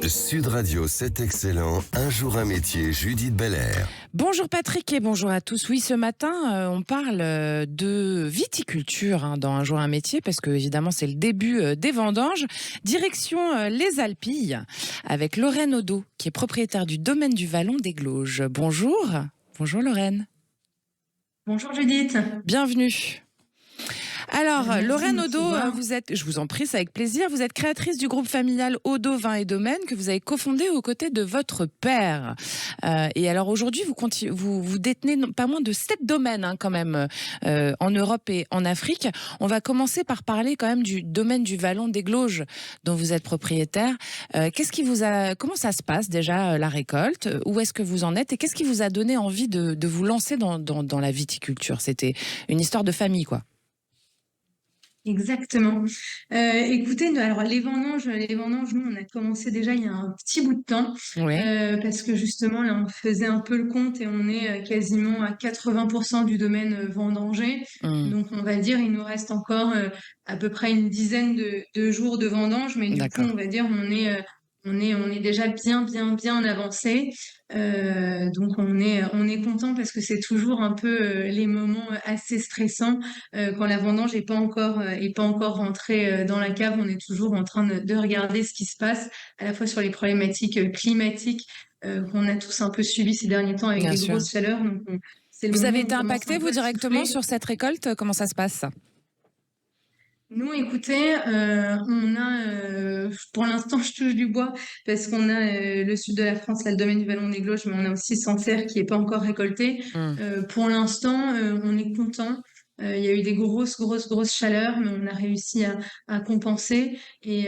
Sud Radio, c'est excellent. Un jour un métier, Judith Belair. Bonjour Patrick et bonjour à tous. Oui, ce matin, on parle de viticulture dans Un jour un métier parce que évidemment c'est le début des vendanges. Direction les Alpilles avec Lorraine Audeau qui est propriétaire du domaine du Vallon des Glauges. Bonjour. Bonjour Lorraine. Bonjour Judith. Bienvenue. Alors, Merci Lorraine de me Audeau, recevoir. vous êtes, je vous en prie, c'est avec plaisir, vous êtes créatrice du groupe familial Audeau Vins et Domaines que vous avez cofondé aux côtés de votre père. Et alors aujourd'hui, vous détenez pas moins de 7 domaines quand même en Europe et en Afrique. On va commencer par parler quand même du domaine du Vallon des Glauges dont vous êtes propriétaire. Comment ça se passe déjà la récolte? Où est-ce que vous en êtes? Et qu'est-ce qui vous a donné envie de vous lancer dans la viticulture? C'était une histoire de famille, quoi. Exactement. Écoutez, alors les vendanges, nous, on a commencé déjà il y a un petit bout de temps, Oui. parce que justement, là, on faisait un peu le compte et on est quasiment à 80% du domaine vendangé. Mmh. Donc, on va dire, il nous reste encore à peu près une dizaine de jours de vendange, mais du coup, D'accord. on va dire, on est déjà bien avancé. Donc, on est content parce que c'est toujours un peu les moments assez stressants quand la vendange est pas encore rentrée dans la cave. On est toujours en train de regarder ce qui se passe, à la fois sur les problématiques climatiques qu'on a tous un peu suivies ces derniers temps avec Bien des sûr. grosses chaleurs. Donc, c'est le Vous moment avez où été on commence impacté, un peu vous, à directement souffler. sur cette récolte? Comment ça se passe? Nous, écoutez, on a, pour l'instant, je touche du bois parce qu'on a le sud de la France, là, le domaine du Vallon des Glauges, mais on a aussi Sancerre qui n'est pas encore récolté. Mmh. Pour l'instant, on est content. Il y a eu des grosses chaleurs, mais on a réussi à compenser et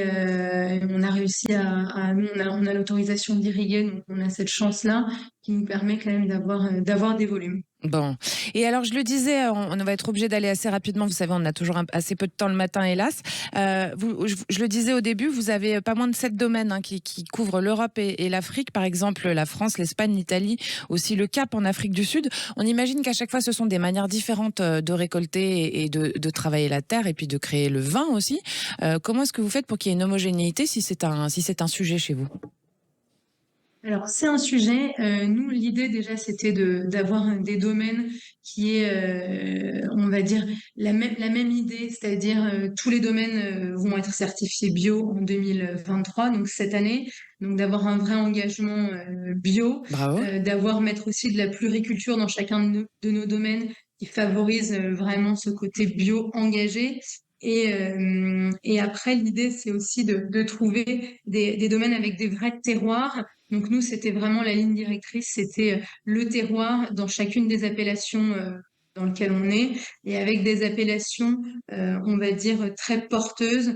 on a réussi nous, on a l'autorisation d'irriguer, donc on a cette chance-là qui nous permet quand même d'avoir des volumes. Bon. Et alors, je le disais, on va être obligé d'aller assez rapidement. Vous savez, on a toujours assez peu de temps le matin, hélas. Je le disais au début, vous avez pas moins de 7 domaines qui couvrent l'Europe et l'Afrique. Par exemple, la France, l'Espagne, l'Italie, aussi le Cap en Afrique du Sud. On imagine qu'à chaque fois, ce sont des manières différentes de récolter et de travailler la terre et puis de créer le vin aussi. Comment est-ce que vous faites pour qu'il y ait une homogénéité si c'est un sujet chez vous? Alors, c'est un sujet. Nous, l'idée déjà, c'était d'avoir des domaines qui est, on va dire, la même idée, c'est-à-dire tous les domaines vont être certifiés bio en 2023, donc cette année. Donc, d'avoir un vrai engagement bio, Bravo. mettre aussi de la pluriculture dans chacun de nos domaines qui favorise vraiment ce côté bio engagé. Et après, l'idée, c'est aussi de trouver des domaines avec des vrais terroirs. Donc nous, c'était vraiment la ligne directrice, c'était le terroir dans chacune des appellations dans lesquelles on est, et avec des appellations, on va dire, très porteuses,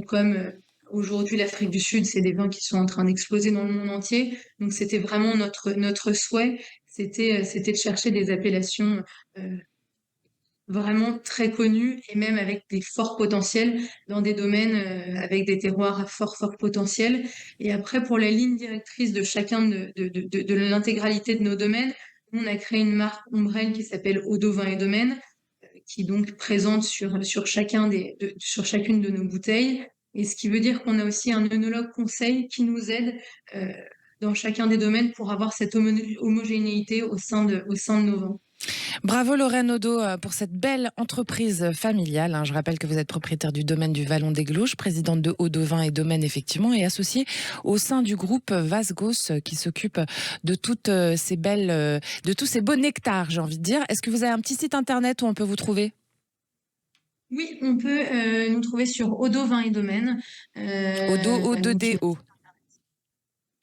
comme aujourd'hui l'Afrique du Sud, c'est des vins qui sont en train d'exploser dans le monde entier. Donc c'était vraiment notre souhait, c'était de chercher des appellations euh, vraiment très connues et même avec des forts potentiels dans des domaines avec des terroirs à fort potentiel. Et après, pour la ligne directrice de chacun de l'intégralité de nos domaines, on a créé une marque ombrelle qui s'appelle Audeau Vins et Domaines, qui donc présente sur chacune de nos bouteilles. Et ce qui veut dire qu'on a aussi un œnologue conseil qui nous aide euh, dans chacun des domaines pour avoir cette homogénéité au sein de nos vins. Bravo Lorraine Audeau pour cette belle entreprise familiale. Je rappelle que vous êtes propriétaire du domaine du Vallon des Glauges, présidente de Audeau Vins et Domaines effectivement, et associée au sein du groupe Vasgos qui s'occupe de toutes ces belles, de tous ces beaux nectars, j'ai envie de dire. Est-ce que vous avez un petit site internet où on peut vous trouver? Oui, on peut nous trouver sur Audeau Vins et Domaines. Audeau, Donc, O2DO.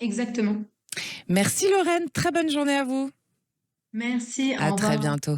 exactement. Merci Lorraine, très bonne journée à vous. Merci, À au très revoir. bientôt.